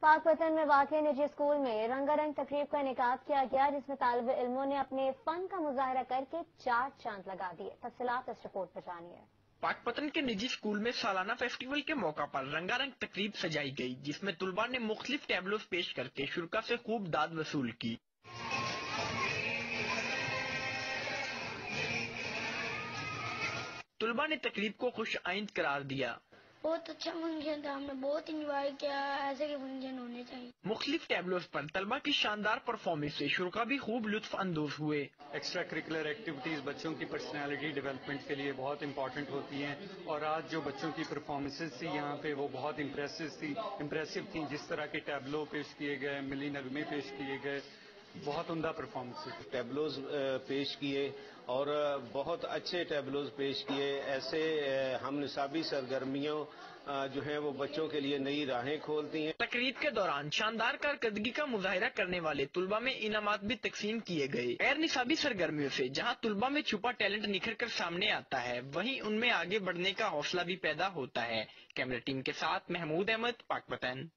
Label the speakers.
Speaker 1: पाक पतन में वाक़ई निजी स्कूल में रंगारंग तकरीब का इनेकाद किया गया, जिसमें तालिब इल्मों ने अपने फन का मुजाहरा करके 4 चांद लगा दिए। तफसीलात इस रिपोर्ट पर जानिए।
Speaker 2: पाकपतन के निजी स्कूल में सालाना फेस्टिवल के मौका पर रंगारंग तकरीब सजाई गई, जिसमें तुलबा ने मुख्तलिफ टैबलोस पेश करके शुरा से खूब दाद वसूल की। तुलबा ने तकरीब को खुश आइंद करार दिया।
Speaker 3: बहुत अच्छा फंक्शन था, हमने बहुत इंजॉय किया। ऐसे के फंक्शन होने चाहिए।
Speaker 2: मुख्तलिफ टैबलोस पर तलबा की शानदार परफॉर्मेंस से शुरा भी खूब लुत्फ अंदोज हुए।
Speaker 4: एक्स्ट्रा करिकुलर एक्टिविटीज बच्चों की पर्सनालिटी डेवलपमेंट के लिए बहुत इंपॉर्टेंट होती हैं, और आज जो बच्चों की परफॉर्मेंसेस थी यहाँ पे वो बहुत इम्प्रेसिव थी। जिस तरह के टैबलो पेश किए गए, मिली नगमे पेश किए गए, बहुत उम्दा परफॉर्मेंस।
Speaker 5: टैबलोज पेश किए और बहुत अच्छे टैबलोज पेश किए। ऐसे हम निसाबी सरगर्मियों जो हैं वो बच्चों के लिए नई राहें खोलती हैं।
Speaker 2: तकरीब के दौरान शानदार कारकर्दगी का मुजाहिरा करने वाले तुलबा में इनामात भी तकसीम किए गए। गैर निसाबी सरगर्मियों से जहां तुलबा में छुपा टैलेंट निखर कर सामने आता है, वहीं उनमें आगे बढ़ने का हौसला भी पैदा होता है। कैमरा टीम के साथ महमूद अहमद, पाकपतन।